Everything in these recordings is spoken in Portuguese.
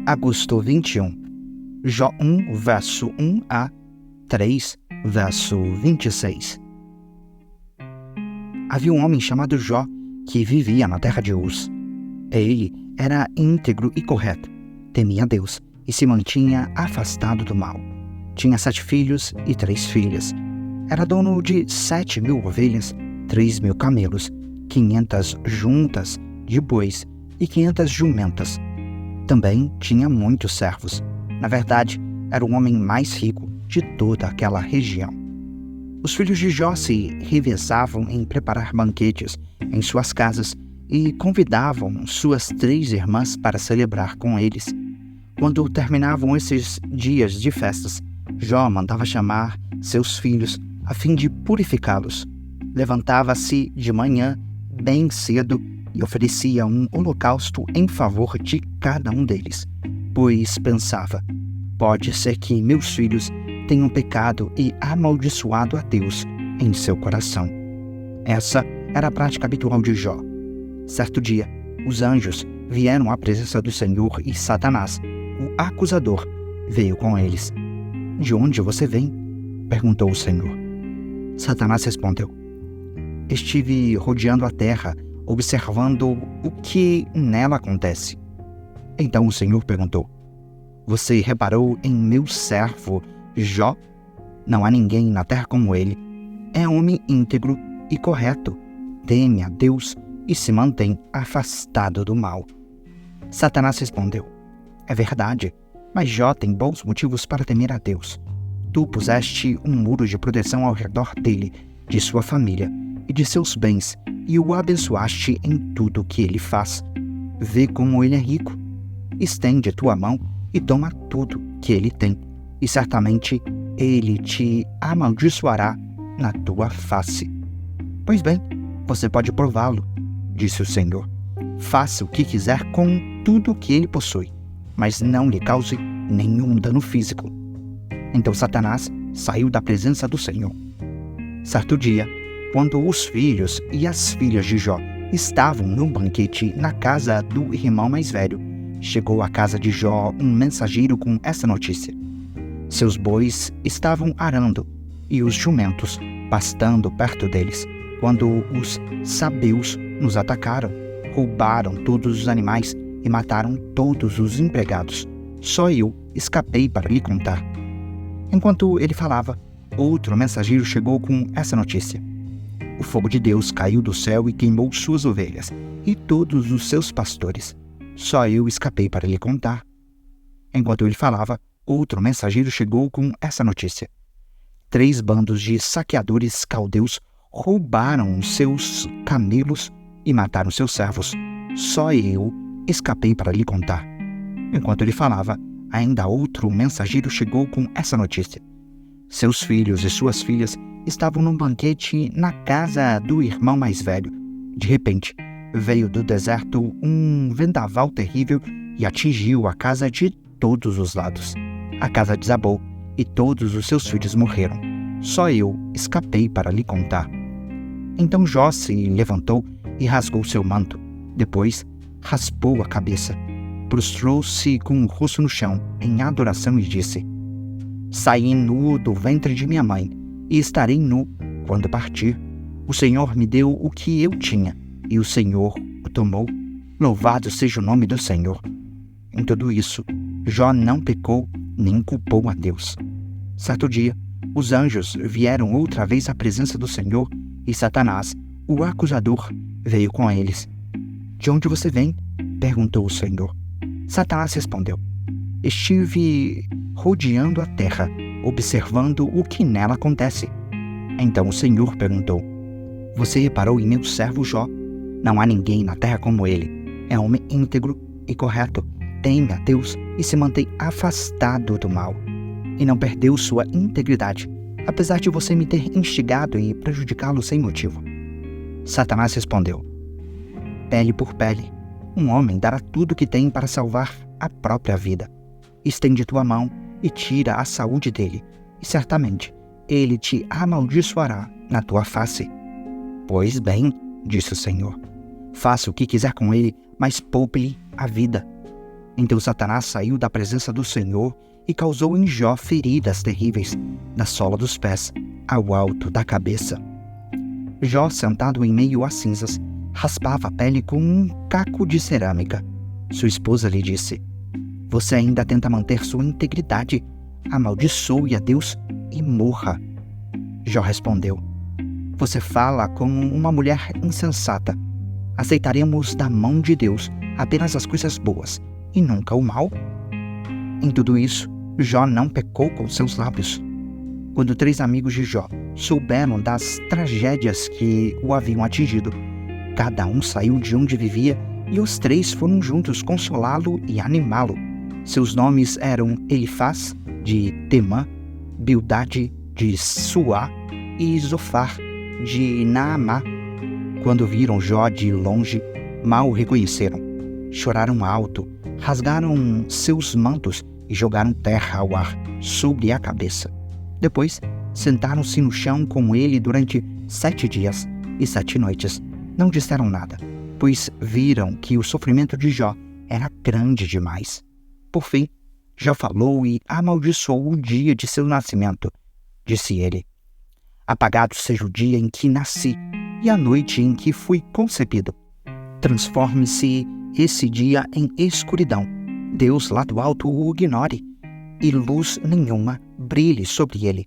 Agosto 21. Jó 1, verso 1 a 3, verso 26. Havia um homem chamado Jó que vivia na terra de Uz. Ele era íntegro e correto, temia Deus e se mantinha afastado do mal. Tinha 7 filhos e 3 filhas. Era dono de 7.000 ovelhas, 3.000 camelos, 500 juntas de bois e 500 jumentas. Também tinha muitos servos. Na verdade, era o homem mais rico de toda aquela região. Os filhos de Jó se revezavam em preparar banquetes em suas casas e convidavam suas 3 irmãs para celebrar com eles. Quando terminavam esses dias de festas, Jó mandava chamar seus filhos a fim de purificá-los. Levantava-se de manhã bem cedo e oferecia um holocausto em favor de cada um deles, pois pensava: pode ser que meus filhos tenham pecado e amaldiçoado a Deus em seu coração. Essa era a prática habitual de Jó. Certo dia, os anjos vieram à presença do Senhor e Satanás, o acusador, veio com eles. De onde você vem? Perguntou o Senhor. Satanás respondeu: estive rodeando a terra, observando o que nela acontece. Então o Senhor perguntou: você reparou em meu servo Jó? Não há ninguém na terra como ele. É homem íntegro e correto, teme a Deus e se mantém afastado do mal. Satanás respondeu: é verdade, mas Jó tem bons motivos para temer a Deus. Tu puseste um muro de proteção ao redor dele, de sua família e de seus bens, e o abençoaste em tudo que ele faz. Vê como ele é rico. Estende tua mão e toma tudo que ele tem, e certamente ele te amaldiçoará na tua face. Pois bem, você pode prová-lo, disse o Senhor. Faça o que quiser com tudo que ele possui, mas não lhe cause nenhum dano físico. Então Satanás saiu da presença do Senhor. Certo dia, quando os filhos e as filhas de Jó estavam num banquete na casa do irmão mais velho, chegou à casa de Jó um mensageiro com essa notícia: seus bois estavam arando e os jumentos pastando perto deles, quando os sabeus nos atacaram, roubaram todos os animais e mataram todos os empregados. Só eu escapei para lhe contar. Enquanto ele falava, outro mensageiro chegou com essa notícia: o fogo de Deus caiu do céu e queimou suas ovelhas e todos os seus pastores. Só eu escapei para lhe contar. Enquanto ele falava, outro mensageiro chegou com essa notícia: 3 bandos de saqueadores caldeus roubaram seus camelos e mataram seus servos. Só eu escapei para lhe contar. Enquanto ele falava, ainda outro mensageiro chegou com essa notícia: seus filhos e suas filhas estavam num banquete na casa do irmão mais velho. De repente, veio do deserto um vendaval terrível e atingiu a casa de todos os lados. A casa desabou e todos os seus filhos morreram. Só eu escapei para lhe contar. Então Jó se levantou e rasgou seu manto. Depois, raspou a cabeça, prostrou-se com o rosto no chão em adoração e disse: saí nu do ventre de minha mãe e estarei nu quando partir. O Senhor me deu o que eu tinha e o Senhor o tomou. Louvado seja o nome do Senhor. Em tudo isso, Jó não pecou nem culpou a Deus. Certo dia, os anjos vieram outra vez à presença do Senhor e Satanás, o acusador, veio com eles. De onde você vem? Perguntou o Senhor. Satanás respondeu: estive rodeando a terra, observando o que nela acontece. Então o Senhor perguntou: você reparou em meu servo Jó? Não há ninguém na terra como ele. É homem íntegro e correto, teme a Deus e se mantém afastado do mal. E não perdeu sua integridade, apesar de você me ter instigado e prejudicá-lo sem motivo. Satanás respondeu: pele por pele, um homem dará tudo o que tem para salvar a própria vida. Estende tua mão e tira a saúde dele, e certamente ele te amaldiçoará na tua face. Pois bem, disse o Senhor, faça o que quiser com ele, mas poupe-lhe a vida. Então Satanás saiu da presença do Senhor e causou em Jó feridas terríveis, na sola dos pés, ao alto da cabeça. Jó, sentado em meio às cinzas, raspava a pele com um caco de cerâmica. Sua esposa lhe disse: "Você ainda tenta manter sua integridade? Amaldiçoe a Deus e morra." Jó respondeu: "Você fala como uma mulher insensata. Aceitaremos da mão de Deus apenas as coisas boas e nunca o mal?" Em tudo isso, Jó não pecou com seus lábios. Quando 3 amigos de Jó souberam das tragédias que o haviam atingido, cada um saiu de onde vivia e os 3 foram juntos consolá-lo e animá-lo. Seus nomes eram Elifaz, de Temã, Bildade, de Suá, e Zofar, de Naamá. Quando viram Jó de longe, mal o reconheceram. Choraram alto, rasgaram seus mantos e jogaram terra ao ar sobre a cabeça. Depois, sentaram-se no chão com ele durante 7 dias e 7 noites. Não disseram nada, pois viram que o sofrimento de Jó era grande demais. Por fim, Jó falou e amaldiçoou o dia de seu nascimento. Disse ele: "Apagado seja o dia em que nasci e a noite em que fui concebido. Transforme-se esse dia em escuridão. Deus lá do alto o ignore, e luz nenhuma brilhe sobre ele.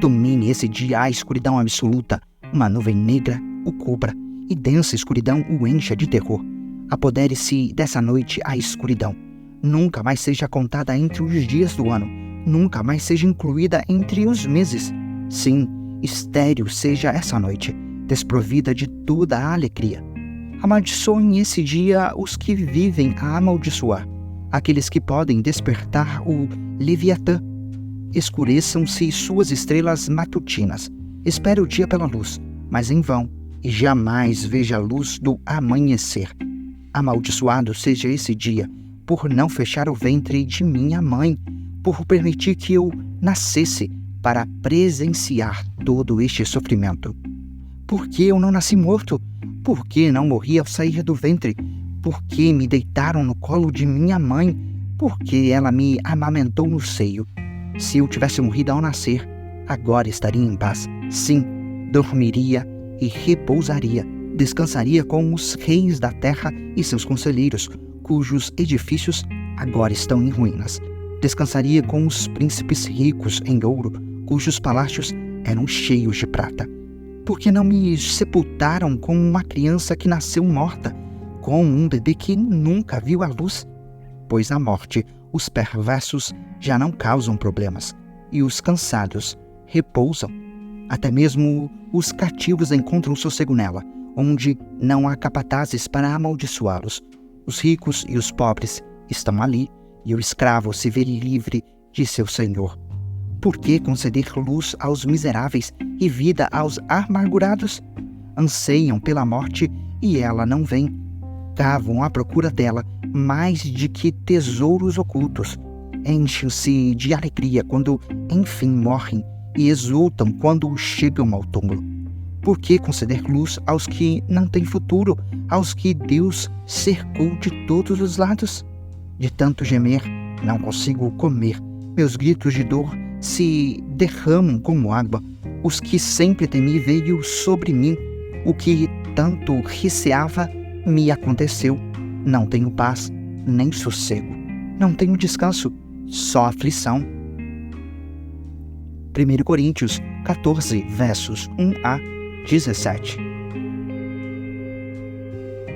Domine esse dia a escuridão absoluta, uma nuvem negra o cubra, e densa escuridão o encha de terror. Apodere-se dessa noite a escuridão. Nunca mais seja contada entre os dias do ano, nunca mais seja incluída entre os meses. Sim, estéril seja essa noite, desprovida de toda a alegria. Amaldiçoem esse dia os que vivem a amaldiçoar, aqueles que podem despertar o Leviatã. Escureçam-se suas estrelas matutinas. Espere o dia pela luz, mas em vão, e jamais veja a luz do amanhecer. Amaldiçoado seja esse dia, por não fechar o ventre de minha mãe, por permitir que eu nascesse para presenciar todo este sofrimento. Por que eu não nasci morto? Por que não morri ao sair do ventre? Por que me deitaram no colo de minha mãe? Por que ela me amamentou no seio? Se eu tivesse morrido ao nascer, agora estaria em paz. Sim, dormiria e repousaria, descansaria com os reis da terra e seus conselheiros, cujos edifícios agora estão em ruínas. Descansaria com os príncipes ricos em ouro, cujos palácios eram cheios de prata. Por que não me sepultaram como uma criança que nasceu morta, como um bebê que nunca viu a luz? Pois na morte, os perversos já não causam problemas, e os cansados repousam. Até mesmo os cativos encontram sossego nela, onde não há capatazes para amaldiçoá-los. Os ricos e os pobres estão ali, e o escravo se vê livre de seu senhor. Por que conceder luz aos miseráveis e vida aos amargurados? Anseiam pela morte e ela não vem. Cavam à procura dela mais de que tesouros ocultos. Enchem-se de alegria quando enfim morrem e exultam quando chegam ao túmulo. Por que conceder luz aos que não têm futuro, aos que Deus cercou de todos os lados? De tanto gemer, não consigo comer. Meus gritos de dor se derramam como água. Os que sempre temi veio sobre mim. O que tanto receava me aconteceu. Não tenho paz, nem sossego. Não tenho descanso, só aflição. 1 Coríntios 14, versos 1 a 17.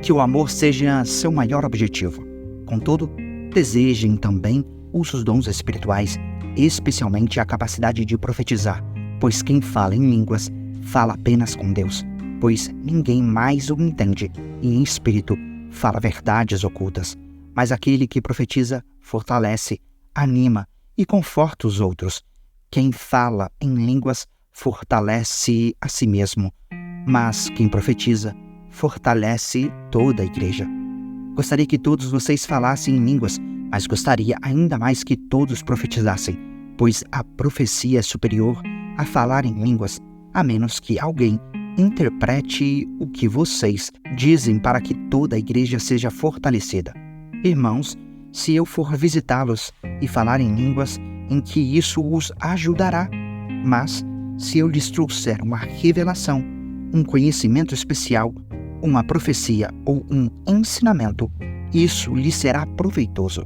Que o amor seja seu maior objetivo. Contudo, desejem também os dons espirituais, especialmente a capacidade de profetizar, pois quem fala em línguas fala apenas com Deus, pois ninguém mais o entende, e em espírito fala verdades ocultas. Mas aquele que profetiza fortalece, anima e conforta os outros. Quem fala em línguas fortalece a si mesmo, mas quem profetiza fortalece toda a igreja. Gostaria que todos vocês falassem em línguas, mas gostaria ainda mais que todos profetizassem, pois a profecia é superior a falar em línguas, a menos que alguém interprete o que vocês dizem para que toda a igreja seja fortalecida. Irmãos, se eu for visitá-los e falar em línguas, em que isso os ajudará. Mas, se eu lhes trouxer uma revelação, um conhecimento especial, uma profecia ou um ensinamento, isso lhes será proveitoso.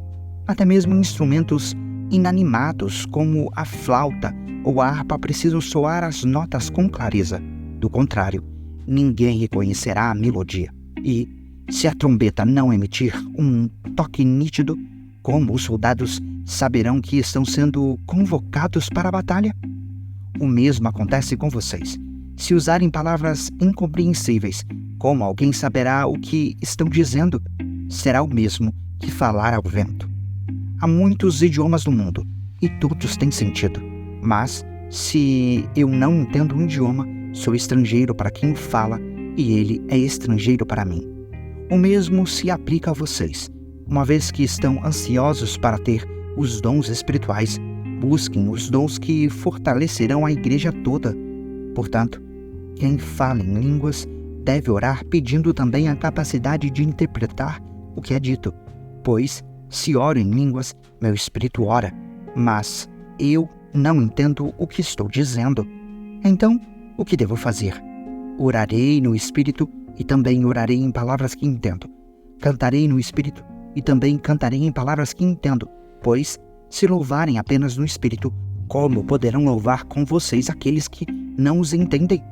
Até mesmo instrumentos inanimados, como a flauta ou a harpa, precisam soar as notas com clareza. Do contrário, ninguém reconhecerá a melodia. E, se a trombeta não emitir um toque nítido, como os soldados saberão que estão sendo convocados para a batalha? O mesmo acontece com vocês. Se usarem palavras incompreensíveis, como alguém saberá o que estão dizendo? Será o mesmo que falar ao vento. Há muitos idiomas no mundo, e todos têm sentido. Mas, se eu não entendo um idioma, sou estrangeiro para quem o fala, e ele é estrangeiro para mim. O mesmo se aplica a vocês. Uma vez que estão ansiosos para ter os dons espirituais, busquem os dons que fortalecerão a igreja toda. Portanto, quem fala em línguas deve orar pedindo também a capacidade de interpretar o que é dito, pois, se oro em línguas, meu espírito ora, mas eu não entendo o que estou dizendo. Então, o que devo fazer? Orarei no espírito e também orarei em palavras que entendo. Cantarei no espírito e também cantarei em palavras que entendo, pois, se louvarem apenas no espírito, como poderão louvar com vocês aqueles que não os entendem?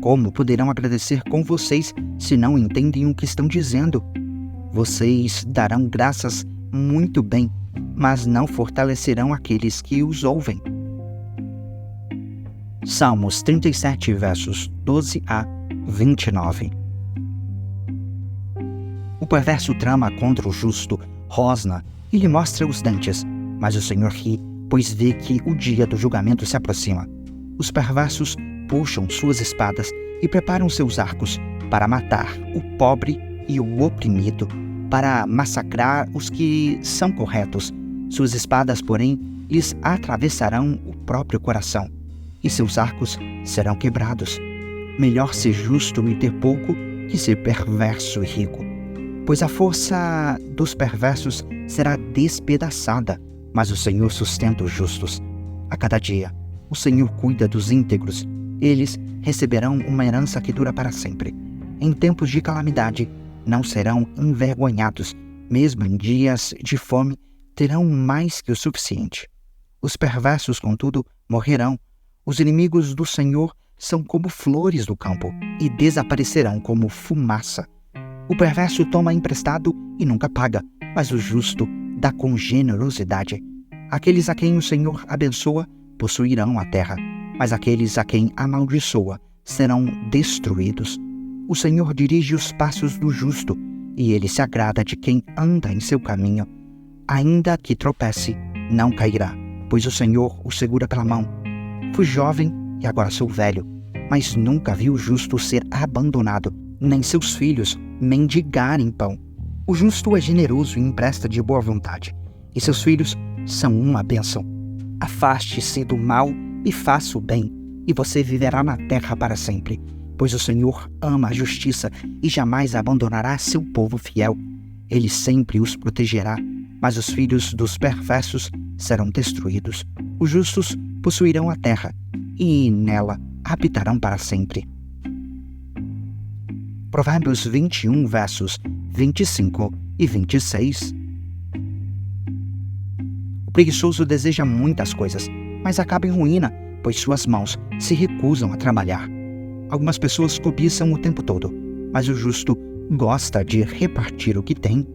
Como poderão agradecer com vocês se não entendem o que estão dizendo? Vocês darão graças muito bem, mas não fortalecerão aqueles que os ouvem. Salmos 37, versos 12 a 29. O perverso trama contra o justo, rosna e lhe mostra os dentes, mas o Senhor ri, pois vê que o dia do julgamento se aproxima. Os perversos puxam suas espadas e preparam seus arcos para matar o pobre e o oprimido, para massacrar os que são corretos. Suas espadas, porém, lhes atravessarão o próprio coração, e seus arcos serão quebrados. Melhor ser justo e ter pouco que ser perverso e rico, pois a força dos perversos será despedaçada, mas o Senhor sustenta os justos. A cada dia, o Senhor cuida dos íntegros. Eles receberão uma herança que dura para sempre. Em tempos de calamidade, não serão envergonhados. Mesmo em dias de fome, terão mais que o suficiente. Os perversos, contudo, morrerão. Os inimigos do Senhor são como flores do campo e desaparecerão como fumaça. O perverso toma emprestado e nunca paga, mas o justo dá com generosidade. Aqueles a quem o Senhor abençoa possuirão a terra, mas aqueles a quem amaldiçoa serão destruídos. O Senhor dirige os passos do justo, e ele se agrada de quem anda em seu caminho. Ainda que tropece, não cairá, pois o Senhor o segura pela mão. Fui jovem e agora sou velho, mas nunca vi o justo ser abandonado, nem seus filhos mendigarem pão. O justo é generoso e empresta de boa vontade, e seus filhos são uma bênção. Afaste-se do mal e faça o bem, e você viverá na terra para sempre, pois o Senhor ama a justiça e jamais abandonará seu povo fiel. Ele sempre os protegerá, mas os filhos dos perversos serão destruídos. Os justos possuirão a terra, e nela habitarão para sempre. Provérbios 21, versos 25 e 26. O preguiçoso deseja muitas coisas, mas acaba em ruína, pois suas mãos se recusam a trabalhar. Algumas pessoas cobiçam o tempo todo, mas o justo gosta de repartir o que tem.